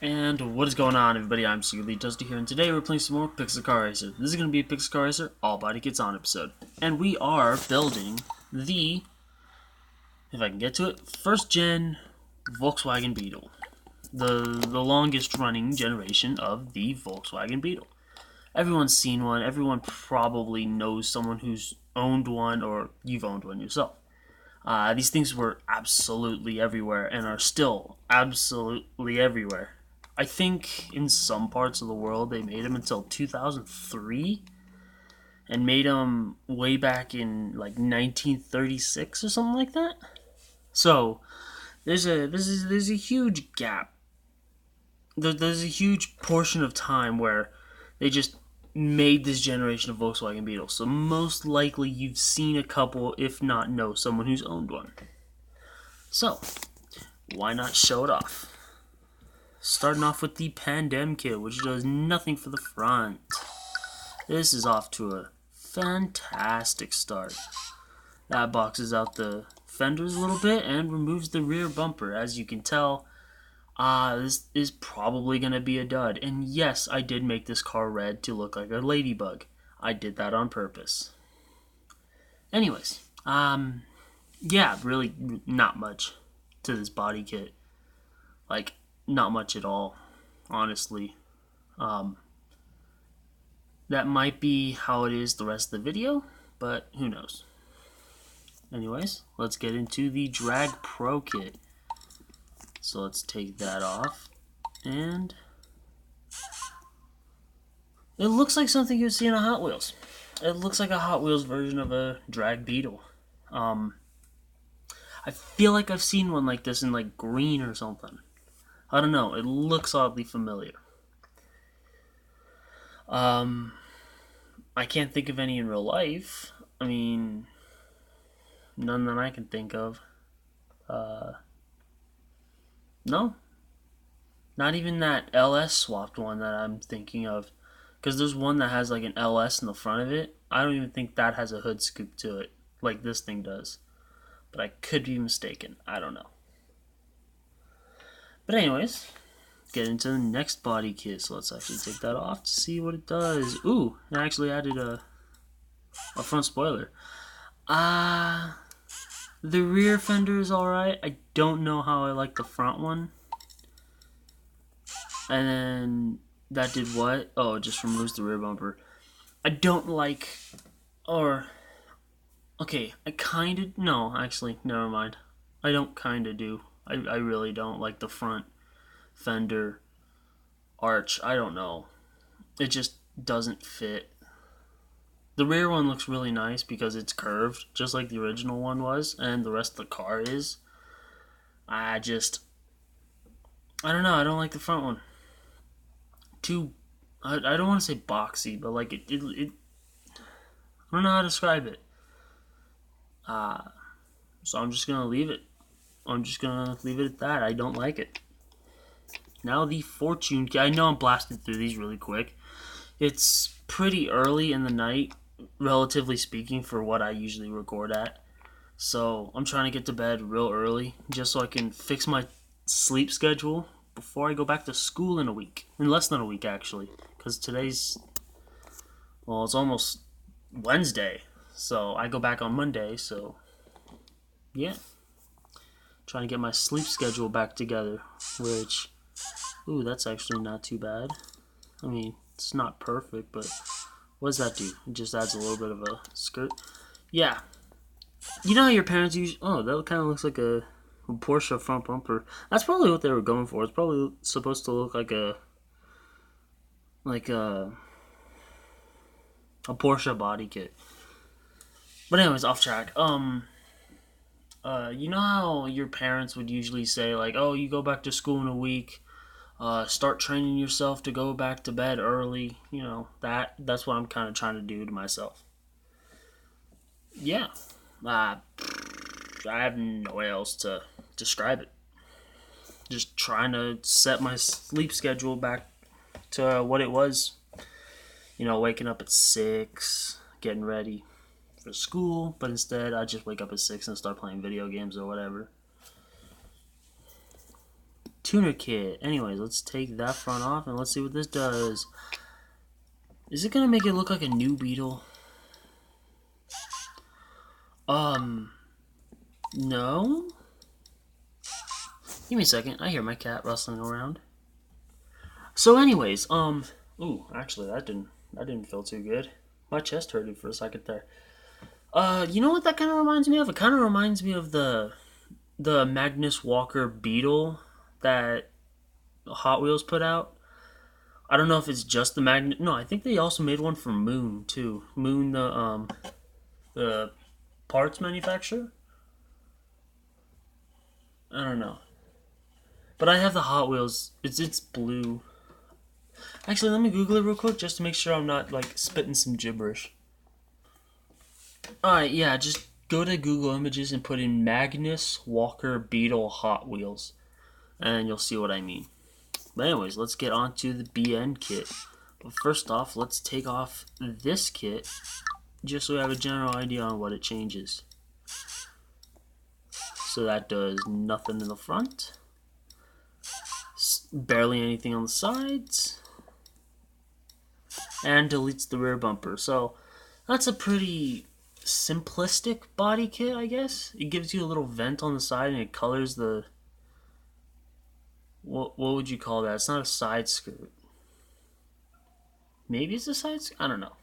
And what is going on, everybody? I'm Secretly Dusty here, and today we're playing some more Pixel Car Racer. This is going to be a Pixel Car Racer All Body Kits On episode. And we are building the, if I can get to it, first gen Volkswagen Beetle. The longest running generation of the Volkswagen Beetle. Everyone's seen one, everyone probably knows someone who's owned one, or you've owned one yourself. These things were absolutely everywhere and are still absolutely everywhere. I think in some parts of the world they made them until 2003 and made them way back in like 1936 or something like that. So there's a huge gap. There's a huge portion of time where they just made this generation of Volkswagen Beetle. So most likely you've seen a couple, if not know someone who's owned one. So why not show it off? Starting off with the Pandem kit, which does nothing for the front. This is off to a fantastic start. That boxes out the fenders a little bit and removes the rear bumper. As you can tell, this is probably going to be a dud. And yes, I did make this car red to look like a ladybug. I did that on purpose. Anyways, yeah, really not much to this body kit. Like, not much at all, honestly. That might be how it is the rest of the video, but who knows. Anyways, let's get into the Drag Pro kit. So let's take that off, and it looks like something you'd see in a Hot Wheels. It looks like a Hot Wheels version of a Drag Beetle. I feel like I've seen one like this in like green or something. I don't know. It looks oddly familiar. I can't think of any in real life. I mean, none that I can think of. No. Not even that LS swapped one that I'm thinking of. Because there's one that has like an LS in the front of it. I don't even think that has a hood scoop to it, like this thing does. But I could be mistaken. I don't know. But anyways, get into the next body kit. So let's actually take that off to see what it does. Ooh, it actually added a front spoiler. The rear fender is alright. I don't know how I like the front one. And then that did what? Oh, it just removes the rear bumper. I don't like, or, okay, I kind of, no, actually, never mind. I don't kind of do. I really don't like the front fender arch. I don't know. It just doesn't fit. The rear one looks really nice because it's curved, just like the original one was, and the rest of the car is. I don't know. I don't like the front one. I don't want to say boxy, but like it I don't know how to describe it. So I'm just gonna leave it. I'm just gonna leave it at that. I don't like it. Now the Fortune kit. I know I'm blasting through these really quick. It's pretty early in the night, relatively speaking, for what I usually record at. So I'm trying to get to bed real early, just so I can fix my sleep schedule before I go back to school in a week. In less than a week, actually. Because today's, well, it's almost Wednesday. So I go back on Monday, so yeah. Trying to get my sleep schedule back together, which, ooh, that's actually not too bad. I mean, it's not perfect, but what does that do? It just adds a little bit of a skirt. Yeah. You know how your parents use, oh, that kind of looks like a Porsche front bumper. That's probably what they were going for. It's probably supposed to look like a Porsche body kit. But anyways, off track. You know how your parents would usually say like, "Oh, you go back to school in a week. Start training yourself to go back to bed early." You know that's what I'm kind of trying to do to myself. Yeah. I have no way else to describe it. Just trying to set my sleep schedule back to what it was. You know, waking up at 6, getting ready for school, but instead I just wake up at 6 and start playing video games or whatever. tuner kit. Anyways, let's take that front off and let's see what this does. Is it gonna make it look like a new Beetle? No. Give me a second. I hear my cat rustling around. So, anyways, ooh, actually, that didn't feel too good. My chest hurted for a second there. You know what that kind of reminds me of? It kind of reminds me of the Magnus Walker Beetle that Hot Wheels put out. I don't know if it's just the Magnus. No, I think they also made one for Moon too. Moon, the parts manufacturer. I don't know, but I have the Hot Wheels. It's blue. Actually, let me Google it real quick just to make sure I'm not like spitting some gibberish. Alright, yeah, just go to Google Images and put in Magnus Walker Beetle Hot Wheels, and you'll see what I mean. But anyways, let's get on to the BN kit. But first off, let's take off this kit, just so we have a general idea on what it changes. So that does nothing in the front, barely anything on the sides, and deletes the rear bumper. So that's a pretty simplistic body kit, I guess. It gives you a little vent on the side and it colors the... What would you call that? It's not a side skirt. Maybe it's a side skirt? I don't know.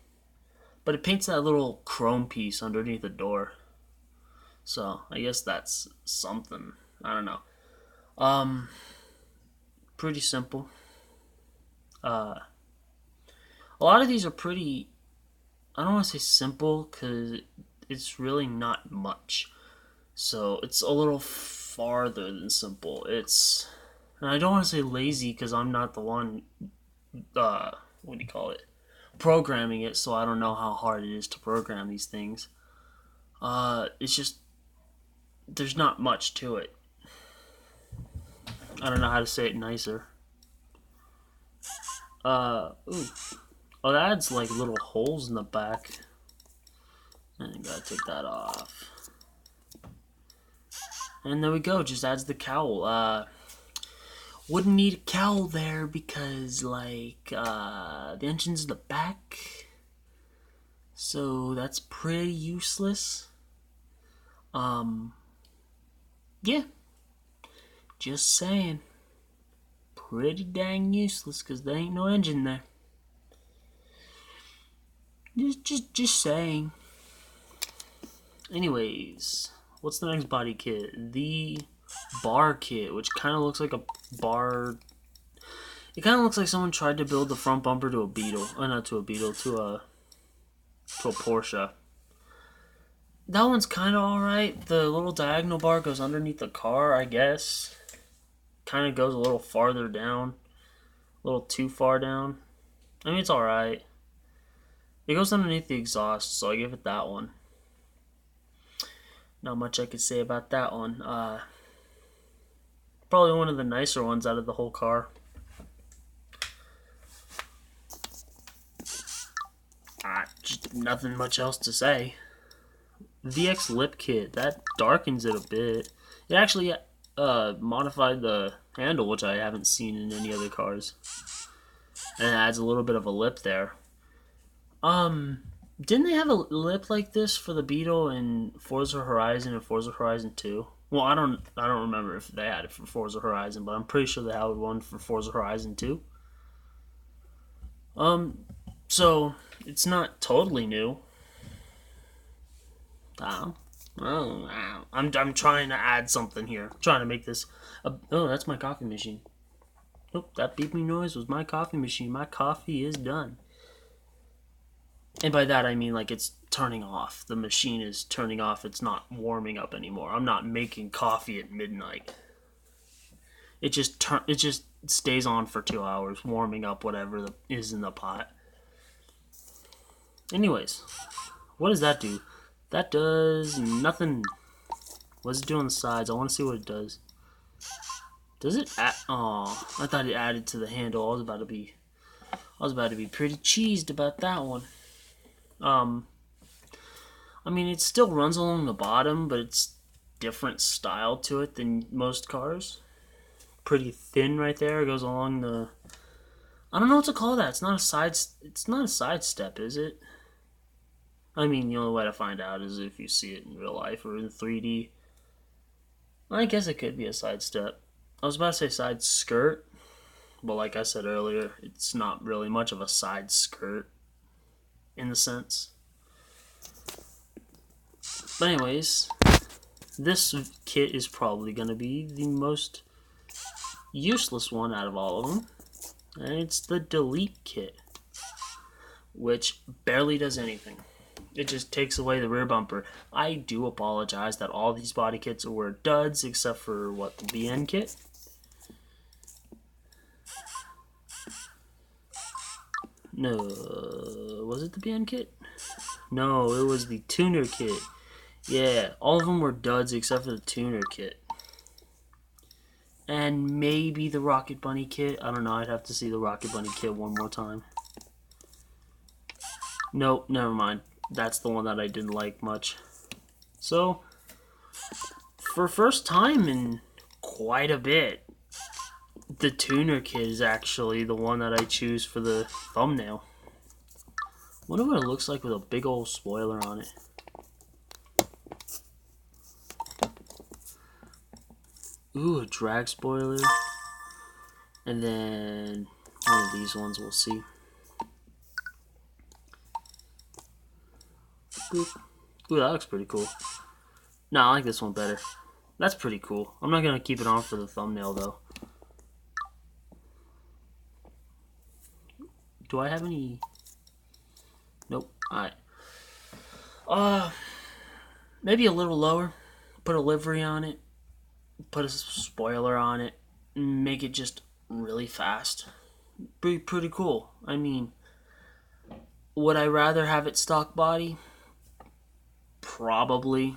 But it paints that little chrome piece underneath the door. So, I guess that's something. I don't know. Pretty simple. A lot of these are pretty... I don't want to say simple because it's really not much. So it's a little farther than simple. And I don't want to say lazy because I'm not the one, what do you call it, programming it, so I don't know how hard it is to program these things. It's just, there's not much to it. I don't know how to say it nicer. Ooh. Oh, that adds like little holes in the back. And I gotta take that off. And there we go, just adds the cowl. Wouldn't need a cowl there because like the engine's in the back. So that's pretty useless. Yeah. Just saying. Pretty dang useless because there ain't no engine there. Just saying. Anyways, what's the next body kit? The bar kit, which kind of looks like a bar. It kind of looks like someone tried to build the front bumper to a Beetle. Not to a Beetle, to a Porsche. That one's kind of alright. The little diagonal bar goes underneath the car, I guess. Kind of goes a little farther down. A little too far down. I mean, it's alright. It goes underneath the exhaust, so I give it that one. Not much I could say about that one. Probably one of the nicer ones out of the whole car. Just nothing much else to say. VX lip kit, that darkens it a bit. It actually modified the handle, which I haven't seen in any other cars. And it adds a little bit of a lip there. Didn't they have a lip like this for the Beetle in Forza Horizon and Forza Horizon 2? Well, I don't remember if they had it for Forza Horizon, but I'm pretty sure they had one for Forza Horizon 2. So it's not totally new. I'm trying to add something here. I'm trying to make this. Oh, that's my coffee machine. Oh, that beeping noise was my coffee machine. My coffee is done. And by that I mean like it's turning off. The machine is turning off. It's not warming up anymore. I'm not making coffee at midnight. It just stays on for 2 hours, warming up whatever is in the pot. Anyways, what does that do? That does nothing. What does it do on the sides? I want to see what it does. Does it add? Oh, I thought it added to the handle. I was about to be pretty cheesed about that one. I mean, it still runs along the bottom, but it's different style to it than most cars. pretty thin right there. It goes along the... I don't know what to call that. It's not a side... It's not a side step, is it? I mean, the only way to find out is if you see it in real life or in 3D. I guess it could be a side step. I was about to say side skirt, but like I said earlier, it's not really much of a side skirt in the sense. But anyways, this kit is probably going to be the most useless one out of all of them. And it's the delete kit, which barely does anything. It just takes away the rear bumper. I do apologize that all these body kits were duds except for, what, the BN kit? No, was it the BN kit? No, it was the tuner kit. Yeah, all of them were duds except for the tuner kit. And maybe the Rocket Bunny kit. I don't know, I'd have to see the Rocket Bunny kit one more time. Nope, never mind. That's the one that I didn't like much. So, for first time in quite a bit, the tuner kit is actually the one that I choose for the thumbnail. Wonder what it looks like with a big old spoiler on it. Ooh, a drag spoiler. And then one of these ones we'll see. Boop. Ooh, that looks pretty cool. No, I like this one better. That's pretty cool. I'm not going to keep it on for the thumbnail, though. Do I have any... Nope. Alright. Maybe a little lower. Put a livery on it. Put a spoiler on it. Make it just really fast. Pretty cool. I mean, would I rather have it stock body? Probably.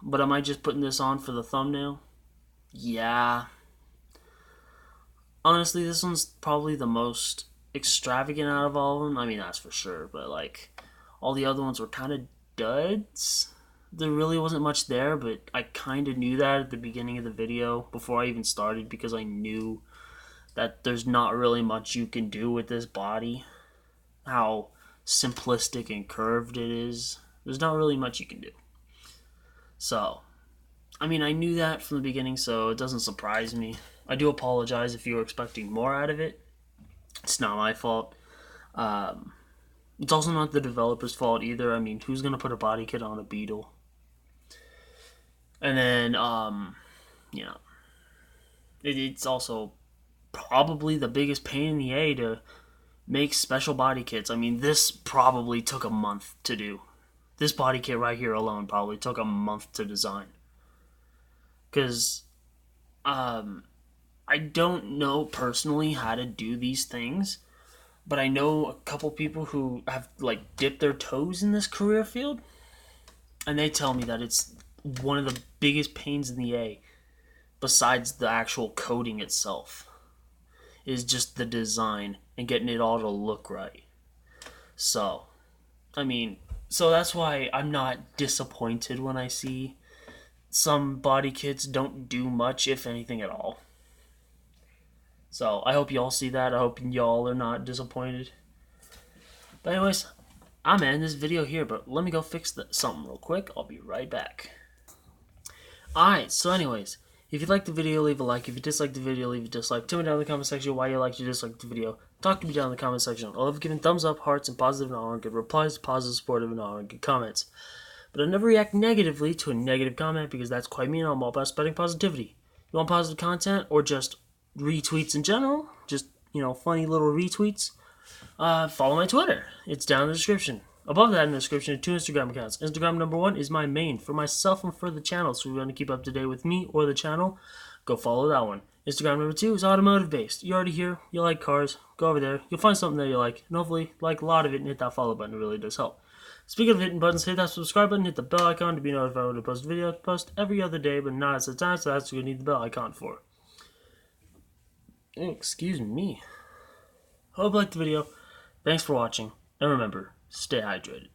But am I just putting this on for the thumbnail? Yeah. Honestly, this one's probably the most extravagant out of all of them. I mean, that's for sure. But, like, all the other ones were kind of duds. There really wasn't much there, but I kind of knew that at the beginning of the video before I even started because I knew that there's not really much you can do with this body. How simplistic and curved it is. There's not really much you can do. So, I mean, I knew that from the beginning, so it doesn't surprise me. I do apologize if you were expecting more out of it. It's not my fault. It's also not the developer's fault either. I mean, who's going to put a body kit on a Beetle? And then, you know, it's also probably the biggest pain in the A to make special body kits. I mean, this probably took a month to do. This body kit right here alone probably took a month to design. Because, I don't know personally how to do these things, but I know a couple people who have, like, dipped their toes in this career field, and they tell me that it's one of the biggest pains in the A, besides the actual coding itself, is just the design and getting it all to look right. So, I mean, so that's why I'm not disappointed when I see some body kits don't do much, if anything at all. So, I hope y'all see that. I hope y'all are not disappointed. But anyways, I'm gonna end this video here, but let me go fix something real quick. I'll be right back. Alright, so anyways, if you liked the video, leave a like. If you disliked the video, leave a dislike. Tell me down in the comment section why you liked or disliked the video. Talk to me down in the comment section. I love giving thumbs up, hearts, and positive and all around good replies, positive, supportive, and all around good comments. But I never react negatively to a negative comment because that's quite mean. I'm all about spreading positivity. You want positive content or just retweets in general? Just, you know, funny little retweets? Follow my Twitter. It's down in the description. Above that in the description are 2 Instagram accounts. Instagram number 1 is my main for myself and for the channel. So if you want to keep up to date with me or the channel, go follow that one. Instagram number 2 is automotive based. You're already here. You like cars. Go over there. You'll find something that you like. And hopefully like a lot of it and hit that follow button. It really does help. Speaking of hitting buttons, hit that subscribe button. Hit the bell icon to be notified when I post a video. I post every other day, but not at the time. So that's what you need the bell icon for. Excuse me. Hope you liked the video. Thanks for watching. And remember, stay hydrated.